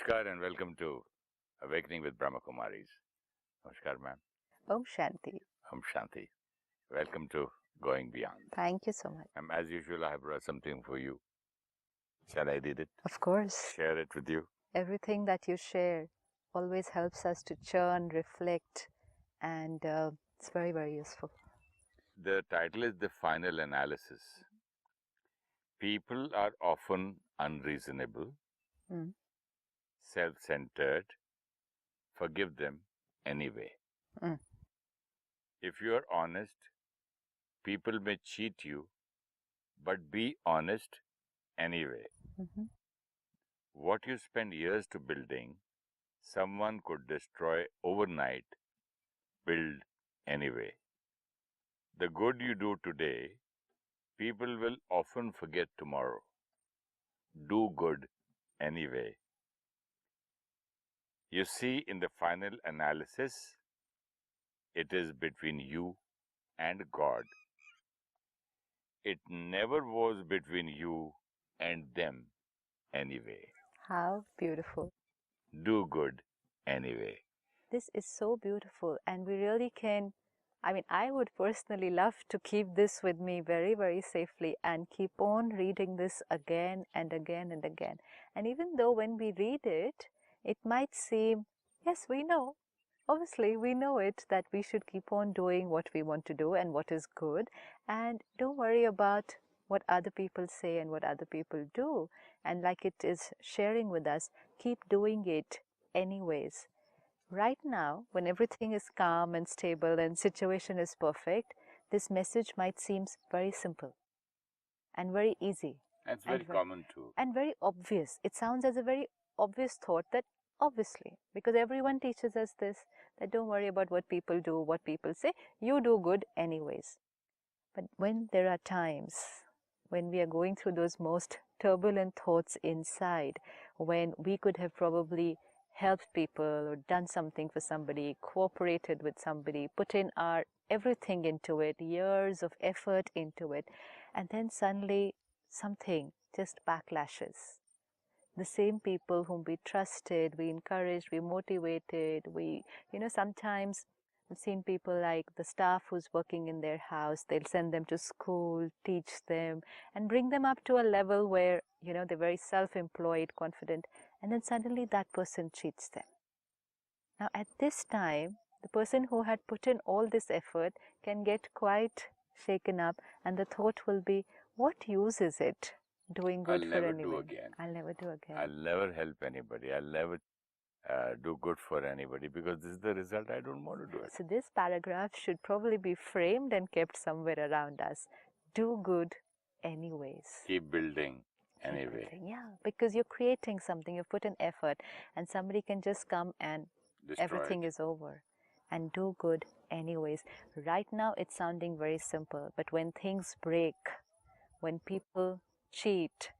Namaskar and welcome to Awakening with Brahma Kumaris. Namaskar, ma'am. Om Shanti. Om Shanti. Welcome to Going Beyond. Thank you so much. As usual, I have brought something for you. Shall I read it? Of course. Share it with you? Everything that you share always helps us to churn, reflect, and it's very, very useful. The title is The Final Analysis. People are often unreasonable, self-centered. Forgive them anyway. If you are honest, people may cheat you, but be honest anyway. What you spend years to building, someone could destroy overnight. Build anyway. The good you do today, people will often forget tomorrow. Do good anyway. You see, in the final analysis, it is between you and God. It never was between you and them anyway. How beautiful. Do good anyway. This is so beautiful, and we really can, I would personally love to keep this with me very, very safely and keep on reading this again and again and again. And even though when we read it, it might seem, yes, we know. Obviously, we know it, that we should keep on doing what we want to do and what is good, and don't worry about what other people say and what other people do. And like it is sharing with us, keep doing it anyways. Right now, when everything is calm and stable and situation is perfect, this message might seem very simple and very easy. That's very common too. And very obvious. It sounds as a very obvious thought that obviously, because everyone teaches us this, that don't worry about what people do, what people say, you do good anyways. But when there are times when we are going through those most turbulent thoughts inside, when we could have probably helped people or done something for somebody, cooperated with somebody, put in our everything into it, years of effort into it, and then suddenly something just backlashes. The same people whom we trusted, we encouraged, we motivated, sometimes I've seen people like the staff who's working in their house, they'll send them to school, teach them, and bring them up to a level where, they're very self-employed, confident, and then suddenly that person cheats them. Now, at this time, the person who had put in all this effort can get quite shaken up, and the thought will be, what use is it doing good for anyone? I'll never do again. I'll never help anybody. I'll never do good for anybody, because this is the result. I don't want to do it. So this paragraph should probably be framed and kept somewhere around us. Do good anyways. Keep building anyway. Yeah, because you're creating something, you've put in effort, and somebody can just come and destroy everything is over. And do good anyways. Right now it's sounding very simple, but when things break, when people cheat,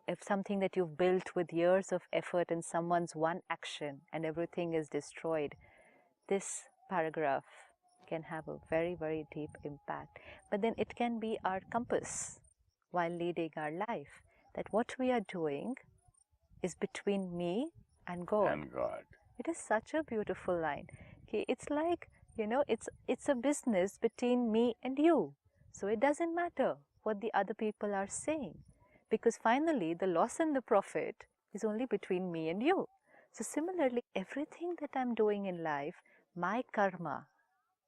if something that you've built with years of effort and someone's one action and everything is destroyed, this paragraph can have a very, very deep impact. But then it can be our compass while leading our life, that what we are doing is between me and God. And God. It is such a beautiful line. Okay, it's like, it's a business between me and you. So it doesn't matter what the other people are saying, because finally the loss and the profit is only between me and you. So similarly, everything that I'm doing in life, my karma,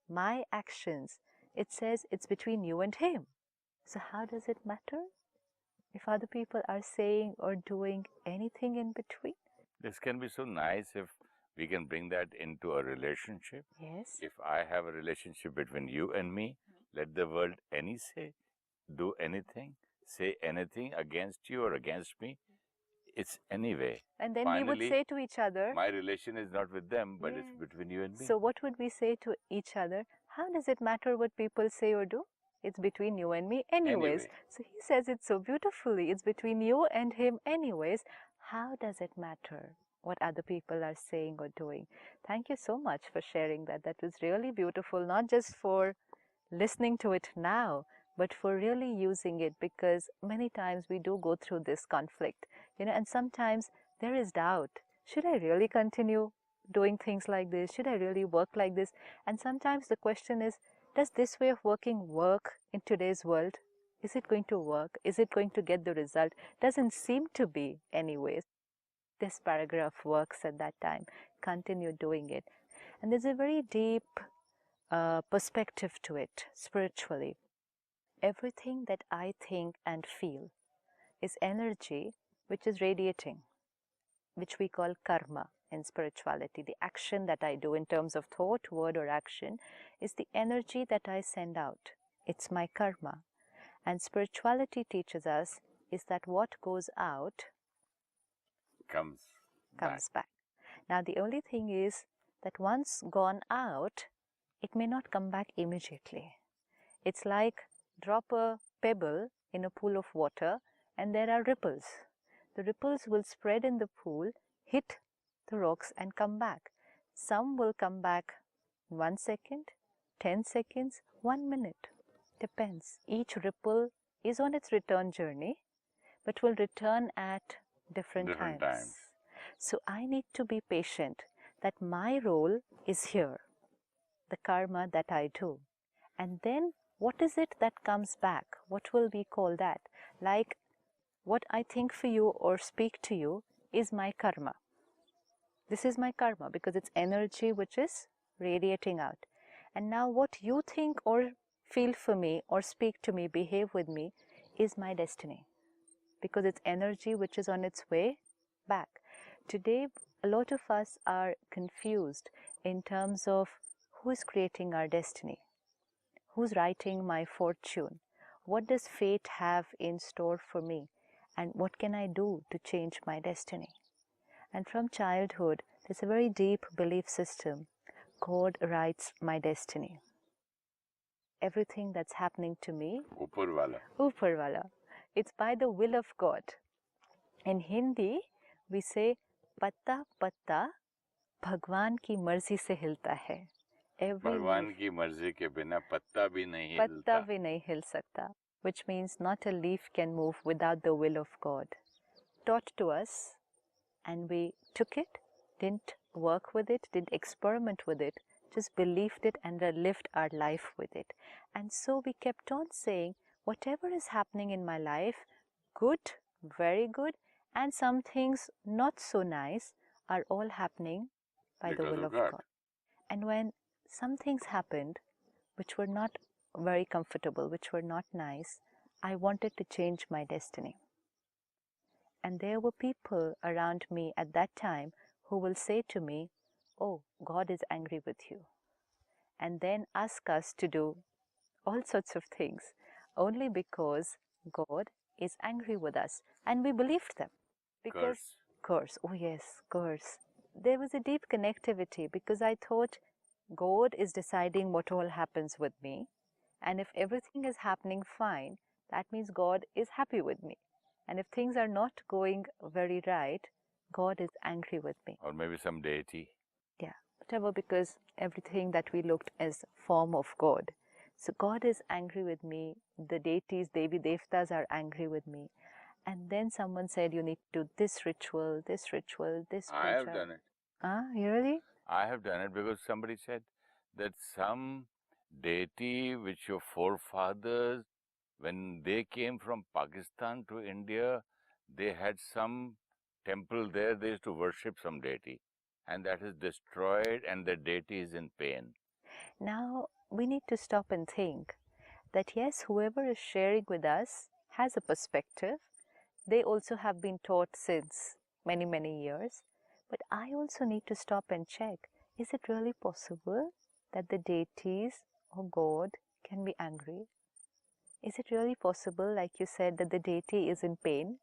my actions, it says it's between you and him. So how does it matter if other people are saying or doing anything in between? This can be so nice if we can bring that into a relationship. Yes. If I have a relationship between you and me, let the world do anything, say anything against you or against me, it's anyway. And then finally, we would say to each other, my relation is not with them, but it's between you and me. So what would we say to each other? How does it matter what people say or do? It's between you and me anyways. So he says it so beautifully. It's between you and him anyways. How does it matter what other people are saying or doing? Thank you so much for sharing that. That was really beautiful, not just for listening to it now, but for really using it, because many times we do go through this conflict, and sometimes there is doubt. Should I really continue doing things like this? Should I really work like this? And sometimes the question is, does this way of working work in today's world? Is it going to work? Is it going to get the result? Doesn't seem to be anyways. This paragraph works at that time. Continue doing it. And there's a very deep perspective to it spiritually. Everything that I think and feel is energy which is radiating, which we call karma in spirituality. The action that I do in terms of thought, word, or action is the energy that I send out. It's my karma. And spirituality teaches us is that what goes out comes back. Now, the only thing is that once gone out, it may not come back immediately. It's like drop a pebble in a pool of water and there are ripples. The ripples will spread in the pool, hit the rocks and come back. Some will come back 1 second, 10 seconds, 1 minute. Depends. Each ripple is on its return journey, but will return at different times. So I need to be patient that my role is here, the karma that I do. And then what is it that comes back? What will we call that? Like what I think for you or speak to you is my karma. This is my karma because it's energy which is radiating out. And now what you think or feel for me or speak to me, behave with me is my destiny because it's energy which is on its way back. Today, a lot of us are confused in terms of who is creating our destiny, who's writing my fortune, what does fate have in store for me, and what can I do to change my destiny. And from childhood, there's a very deep belief system. God writes my destiny. Everything that's happening to me, Upar wala. It's by the will of God. In Hindi, we say, पत्ता पत्ता भगवान की मर्जी से हिलता है. भगवान की मर्जी के बिना पत्ता भी नहीं हिल सकता. Which means not a leaf can move without the will of God. Taught to us, and we took it, didn't work with it, didn't experiment with it, just believed it and lived our life with it. And so we kept on saying, whatever is happening in my life, good, very good, and some things not so nice are all happening by the will of God. And when some things happened which were not very comfortable, which were not nice, I wanted to change my destiny. And there were people around me at that time who will say to me, oh, God is angry with you. And then ask us to do all sorts of things only because God is angry with us. And we believed them. Because curse. Oh yes, curse. There was a deep connectivity because I thought God is deciding what all happens with me. And if everything is happening fine, that means God is happy with me. And if things are not going very right, God is angry with me. Or maybe some deity. Yeah, whatever, because everything that we looked as form of God. So God is angry with me. The deities, Devi Devtas are angry with me. And then someone said, you need to do this ritual, this ritual, this puja. I have done it. Really? I have done it because somebody said that some deity which your forefathers, when they came from Pakistan to India, they had some temple there, they used to worship some deity. And that is destroyed and the deity is in pain. Now, we need to stop and think that yes, whoever is sharing with us has a perspective. They also have been taught since many, many years. But I also need to stop and check, is it really possible that the deities or God can be angry? Is it really possible, like you said, that the deity is in pain?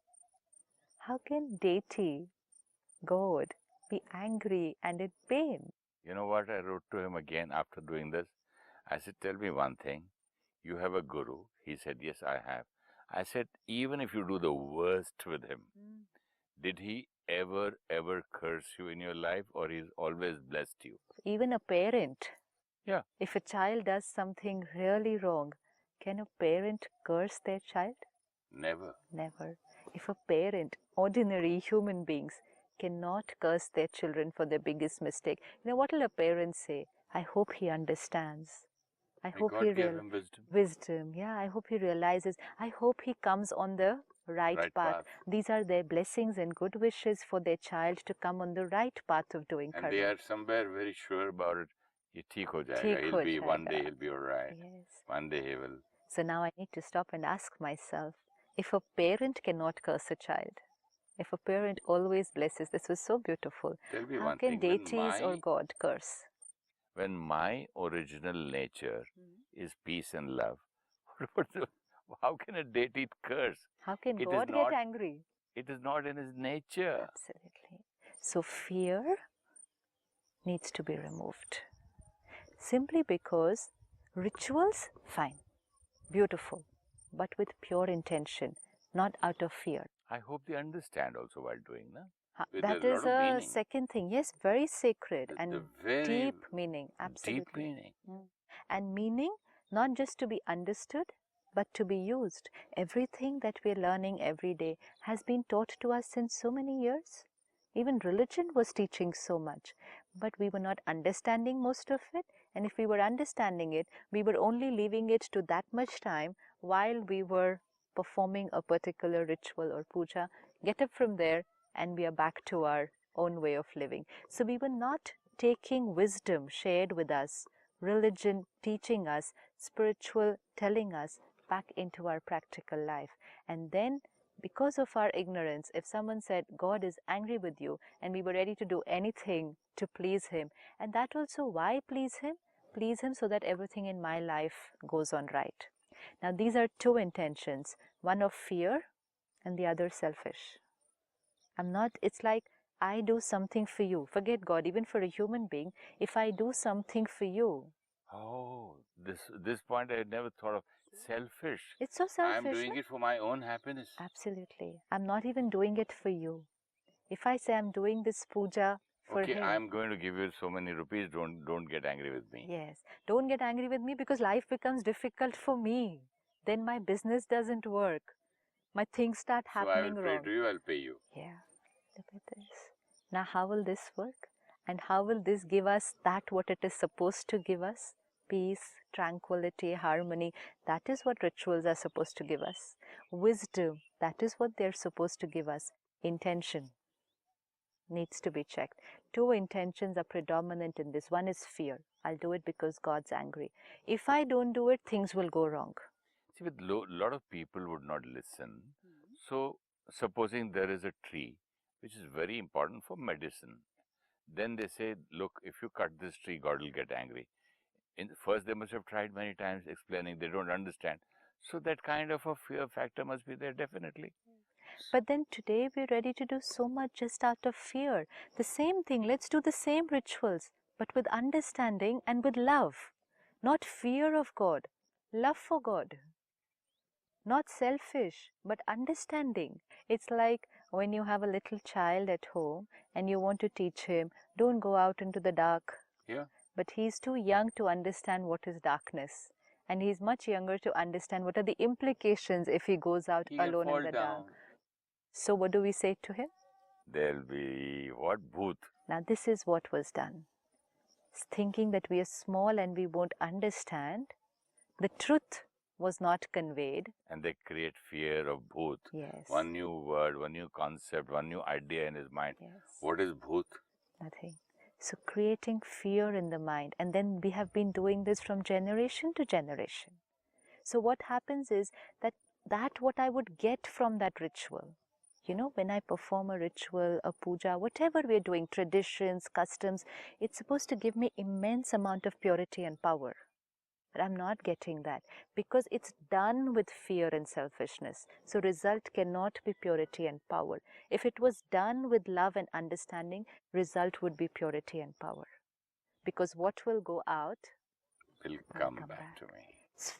How can deity, God, be angry and in pain? You know what I wrote to him again after doing this? I said, tell me one thing. You have a guru. He said, yes, I have. I said, even if you do the worst with him, did he ever curse you in your life, or he's always blessed you? Even a parent. Yeah. If a child does something really wrong, can a parent curse their child? Never. Never. If a parent, ordinary human beings, cannot curse their children for their biggest mistake. What will a parent say? I hope he understands. I hope God gave him wisdom. Wisdom, yeah. I hope he realizes. I hope he comes on the right path. These are their blessings and good wishes for their child to come on the right path of doing karma. And they are somewhere very sure about it. Ye theek ho jayega. One day he'll be all right. Yes. One day he will. So now I need to stop and ask myself, if a parent cannot curse a child, if a parent always blesses, this was so beautiful. How can deities or God curse? When my original nature is peace and love, how can a deity curse? How can God get angry? It is not in his nature. Absolutely. So fear needs to be removed. Simply because rituals, fine, beautiful, but with pure intention, not out of fear. I hope they understand also while doing that. That is a second thing. Yes, very sacred and deep meaning. Absolutely. Deep meaning. And meaning not just to be understood, but to be used. Everything that we are learning every day has been taught to us since so many years. Even religion was teaching so much, but we were not understanding most of it. And if we were understanding it, we were only leaving it to that much time while we were performing a particular ritual or puja, get up from there, and we are back to our own way of living. So we were not taking wisdom shared with us, religion teaching us, spiritual telling us back into our practical life. And then, because of our ignorance, if someone said, God is angry with you, and we were ready to do anything to please him, and that also, why please him? Please him so that everything in my life goes on right. Now, these are two intentions, one of fear and the other selfish. It's like I do something for you. Forget God, even for a human being, if I do something for you. Oh, this point I had never thought of. Selfish. It's so selfish. I'm doing it for my own happiness. Absolutely. I'm not even doing it for you. If I say I'm doing this puja for him. Okay, I'm going to give you so many rupees. Don't get angry with me. Yes. Don't get angry with me because life becomes difficult for me. Then my business doesn't work. My things start happening wrong. So I will pay to you, I'll pay you. Yeah. Look at this. Now how will this work? And how will this give us that what it is supposed to give us? Peace, tranquility, harmony. That is what rituals are supposed to give us. Wisdom. That is what they're supposed to give us. Intention needs to be checked. Two intentions are predominant in this. One is fear. I'll do it because God's angry. If I don't do it, things will go wrong. See, with lot of people would not listen. So, supposing there is a tree, which is very important for medicine, then they say, look, if you cut this tree, God will get angry. First, they must have tried many times explaining, they don't understand. So that kind of a fear factor must be there, definitely. But then today we're ready to do so much just out of fear. The same thing, let's do the same rituals, but with understanding and with love. Not fear of God, love for God. Not selfish, but understanding. It's like when you have a little child at home and you want to teach him, don't go out into the dark. Yeah. But he's too young to understand what is darkness. And he's much younger to understand what are the implications if he goes out alone in the dark. So what do we say to him? There'll be what? Bhoot. Now this is what was done. Thinking that we are small and we won't understand, the truth was not conveyed. And they create fear of bhoot. Yes. One new word, one new concept, one new idea in his mind. Yes. What is bhoot? Nothing. So creating fear in the mind, and then we have been doing this from generation to generation. So what happens is that what I would get from that ritual, when I perform a ritual, a puja, whatever we're doing, traditions, customs, it's supposed to give me immense amount of purity and power. But I'm not getting that because it's done with fear and selfishness. So result cannot be purity and power. If it was done with love and understanding, result would be purity and power. Because what will go out will come back to me. It's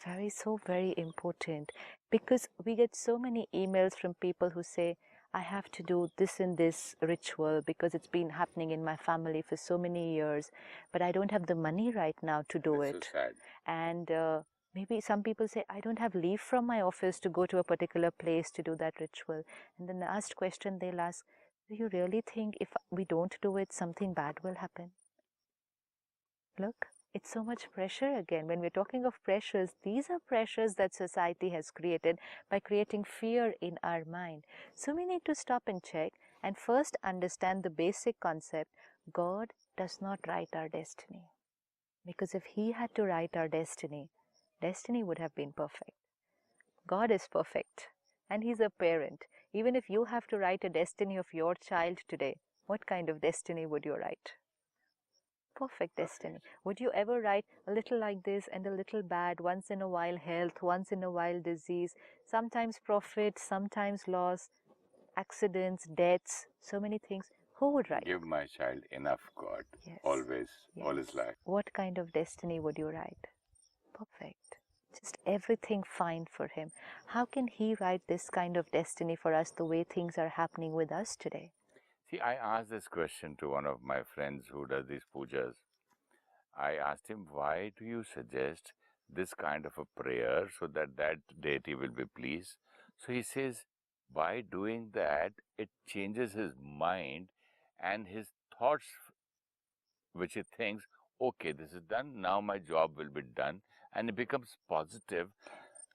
very important because we get so many emails from people who say, I have to do this and this ritual because it's been happening in my family for so many years, but I don't have the money right now to do it. So sad. And maybe some people say, I don't have leave from my office to go to a particular place to do that ritual. And then the last question they'll ask, Do you really think if we don't do it, something bad will happen? Look, it's so much pressure again. When we're talking of pressures, these are pressures that society has created by creating fear in our mind. So we need to stop and check and first understand the basic concept. God does not write our destiny. Because if He had to write our destiny, destiny would have been perfect. God is perfect and He's a parent. Even if you have to write a destiny of your child today, what kind of destiny would you write? Perfect destiny. Would you ever write a little like this and a little bad, once in a while health, once in a while disease, sometimes profit, sometimes loss, accidents, deaths, so many things? Who would write? Give my child enough, God, Yes. always, all his Yes. life. What kind of destiny would you write? Perfect. Just everything fine for him. How can he write this kind of destiny for us the way things are happening with us today? See, I asked this question to one of my friends who does these pujas. I asked him, why do you suggest this kind of a prayer so that that deity will be pleased? So he says, by doing that, it changes his mind and his thoughts, which he thinks, okay, this is done, now my job will be done, and it becomes positive.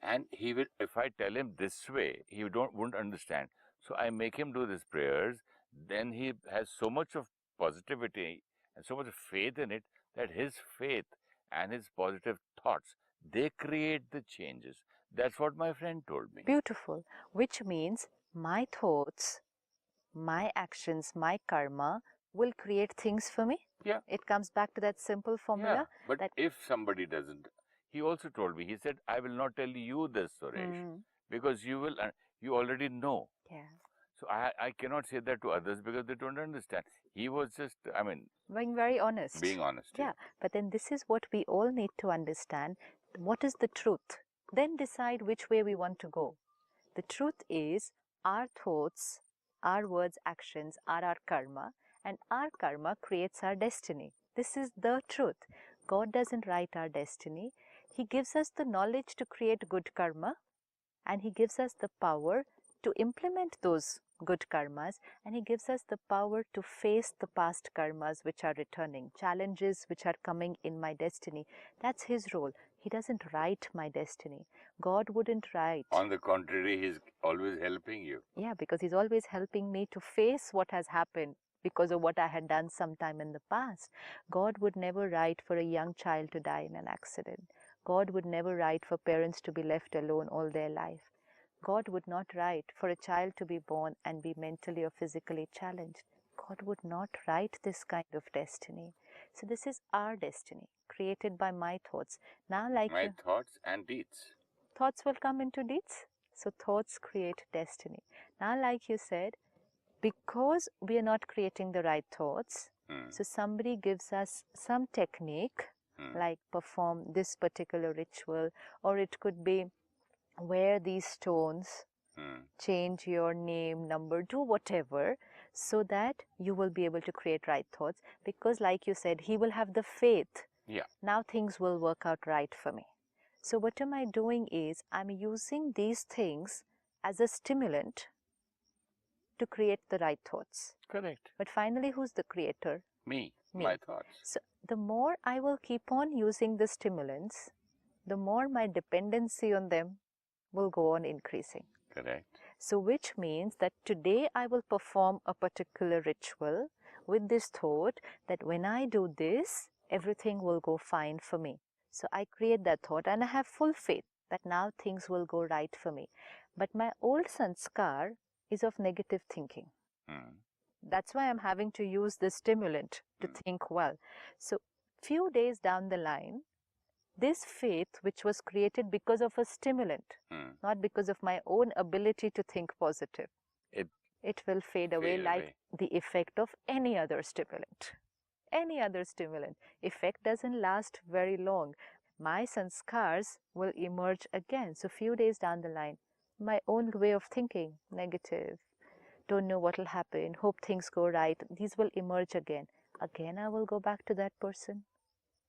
And he will, if I tell him this way, he won't understand. So I make him do these prayers. Then he has so much of positivity and so much of faith in it that his faith and his positive thoughts, they create the changes. That's what my friend told me. Beautiful. Which means my thoughts, my actions, my karma will create things for me. Yeah. It comes back to that simple formula. Yeah. But if somebody doesn't, he also told me, he said, I will not tell you this, Suresh, because you already know. Yeah. So I cannot say that to others because they don't understand. He was just, being very honest. Being honest. Yeah. But then this is what we all need to understand. What is the truth? Then decide which way we want to go. The truth is our thoughts, our words, actions are our karma, and our karma creates our destiny. This is the truth. God doesn't write our destiny. He gives us the knowledge to create good karma, and He gives us the power to implement those good karmas, and He gives us the power to face the past karmas which are returning, challenges which are coming in my destiny. That's His role. He doesn't write my destiny. God wouldn't write. On the contrary, He's always helping you. Yeah, because He's always helping me to face what has happened because of what I had done sometime in the past. God would never write for a young child to die in an accident. God would never write for parents to be left alone all their life. God would not write for a child to be born and be mentally or physically challenged. God would not write this kind of destiny. So this is our destiny, created by my thoughts. Now, like my thoughts and deeds. Thoughts will come into deeds. So thoughts create destiny. Now, like you said, because we are not creating the right thoughts, so somebody gives us some technique, like perform this particular ritual, or it could be wear these stones, change your name, number, do whatever, so that you will be able to create right thoughts. Because like you said, he will have the faith. Yeah. Now things will work out right for me. So what am I doing is, I'm using these things as a stimulant to create the right thoughts. Correct. But finally, who's the creator? Me. My thoughts. So the more I will keep on using the stimulants, the more my dependency on them will go on increasing. Correct. So which means that today I will perform a particular ritual with this thought that when I do this, everything will go fine for me. So I create that thought and I have full faith that now things will go right for me. But my old sanskar is of negative thinking. That's why I'm having to use this stimulant to think well. So few days down the line, this faith, which was created because of a stimulant, not because of my own ability to think positive, it will fade away like the effect of any other stimulant. Any other stimulant. Effect doesn't last very long. My sanskars will emerge again. So few days down the line, my own way of thinking, negative, don't know what will happen, hope things go right, these will emerge again. Again, I will go back to that person.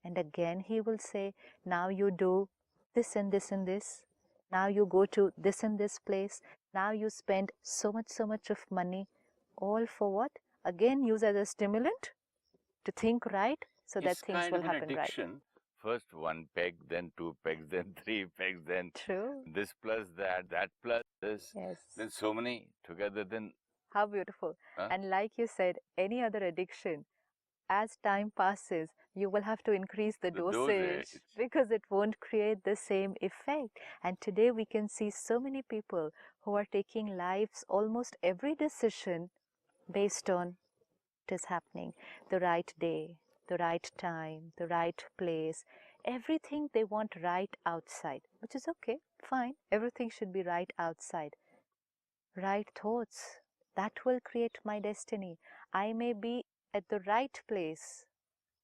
And again, he will say, now you do this and this and this. Now you go to this and this place. Now you spend so much of money. All for what? Again, use as a stimulant to think right so that It's things kind will of an happen right. addiction. First one peg, then two pegs, then three pegs, then True. this plus that, that plus this, Yes. then so many together, then How beautiful. Huh? And like you said, any other addiction, as time passes, you will have to increase the dosage because it won't create the same effect. And today we can see so many people who are taking lives, almost every decision based on what is happening, the right day, the right time, the right place, everything they want right outside, which is okay, fine. Everything should be right outside. Right thoughts, that will create my destiny. I may be at the right place,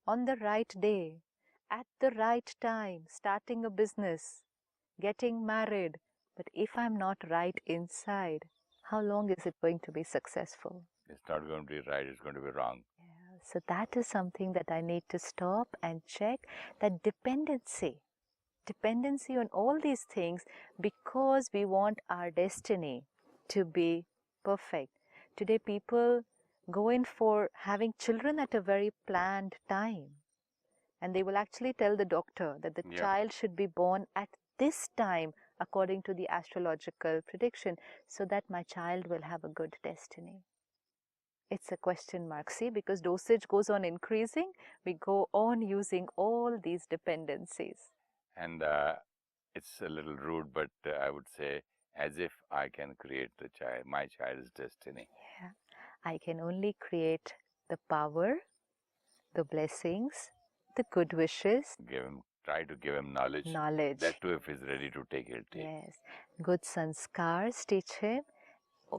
on the right day, at the right time, starting a business, getting married. But if I'm not right inside, how long is it going to be successful? It's not going to be right, it's going to be wrong. Yeah. So that is something that I need to stop and check, that dependency on all these things, because we want our destiny to be perfect. Today people go in for having children at a very planned time, and they will actually tell the doctor that the child should be born at this time according to the astrological prediction, so that my child will have a good destiny. It's a question mark, see, because dosage goes on increasing, we go on using all these dependencies. And it's a little rude, but I would say, as if I can create my child's destiny. Yeah, I can only create the power, the blessings, the good wishes. Try to give him knowledge. That too, if he's ready to take, he'll take. Yes, good sanskars teach him.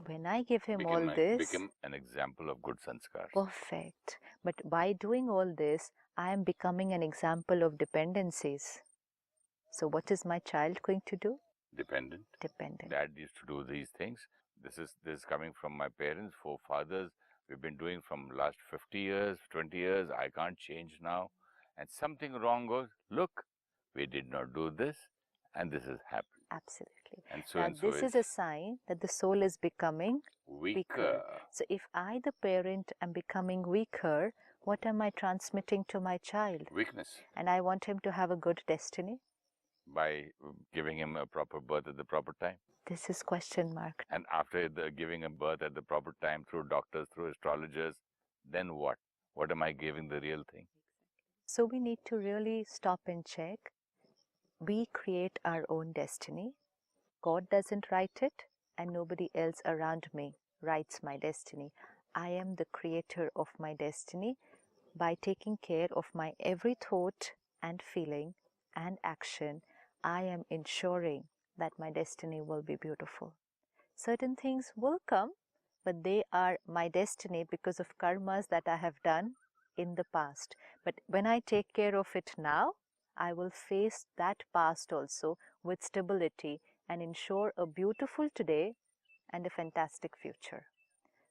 When I give him all this, become an example of good sanskars. Perfect. But by doing all this, I am becoming an example of dependencies. So what is my child going to do? Dependent. Dad used to do these things. This is coming from my parents, forefathers. We've been doing from last 50 years, 20 years. I can't change now. And something wrong goes, look, we did not do this, and this has happened. Absolutely. And so now, this is a sign that the soul is becoming weaker. So if I, the parent, am becoming weaker, what am I transmitting to my child? Weakness. And I want him to have a good destiny. By giving him a proper birth at the proper time. This is question mark. And after giving him birth at the proper time through doctors, through astrologers, then what? What am I giving the real thing? So we need to really stop and check. We create our own destiny. God doesn't write it, and nobody else around me writes my destiny. I am the creator of my destiny. By taking care of my every thought and feeling and action, I am ensuring that my destiny will be beautiful. Certain things will come, but they are my destiny because of karmas that I have done in the past. But when I take care of it now, I will face that past also with stability and ensure a beautiful today and a fantastic future.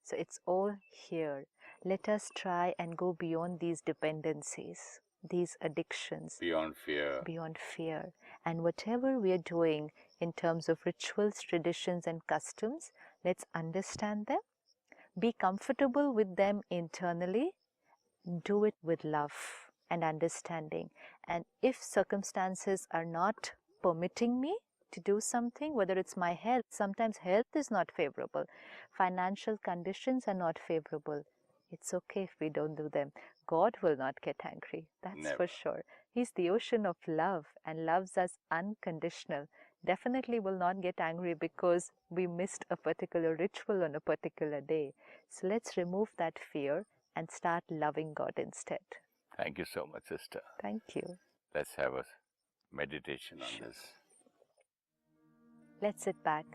So it's all here. Let us try and go beyond these dependencies, these addictions. Beyond fear. Beyond fear. And whatever we are doing in terms of rituals, traditions, and customs, let's understand them, be comfortable with them internally, do it with love and understanding. And if circumstances are not permitting me to do something, whether it's my health, sometimes health is not favorable, financial conditions are not favorable, it's okay if we don't do them. God will not get angry, that's for sure. He's the ocean of love and loves us unconditional. Definitely will not get angry because we missed a particular ritual on a particular day. So let's remove that fear and start loving God instead. Thank you so much, sister. Thank you. Let's have a meditation on this. Let's sit back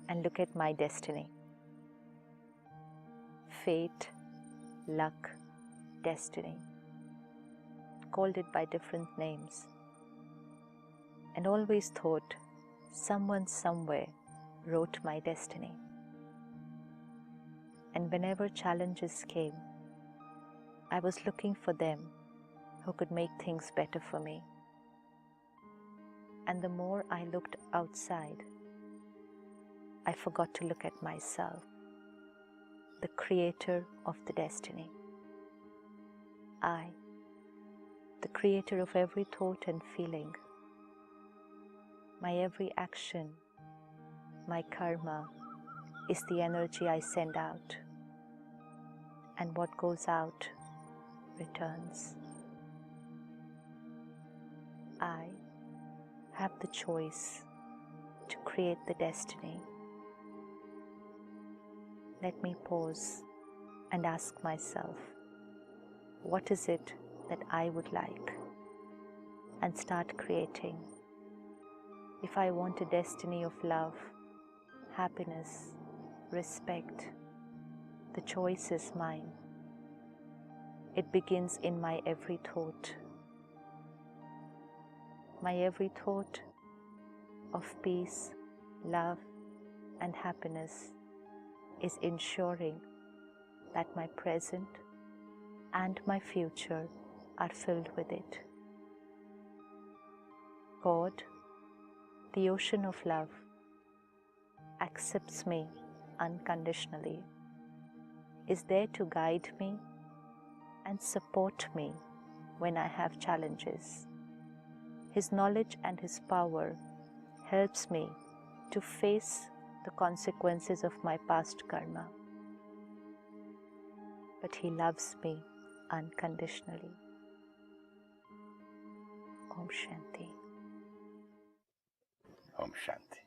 and look at my destiny. Fate, luck, destiny. Called it by different names. And always thought someone somewhere wrote my destiny. And whenever challenges came, I was looking for them who could make things better for me. And the more I looked outside, I forgot to look at myself. the creator of the destiny. I, the creator of every thought and feeling, my every action, my karma is the energy I send out, and what goes out returns. I have the choice to create the destiny. Let me pause and ask myself, what is it that I would like? And start creating. If I want a destiny of love, happiness, respect, the choice is mine. It begins in my every thought. My every thought of peace, love, and happiness is ensuring that my present and my future are filled with it. God, the ocean of love, accepts me unconditionally, is there to guide me and support me when I have challenges. His knowledge and His power helps me to face the consequences of my past karma. But He loves me unconditionally. Om Shanti. Om Shanti.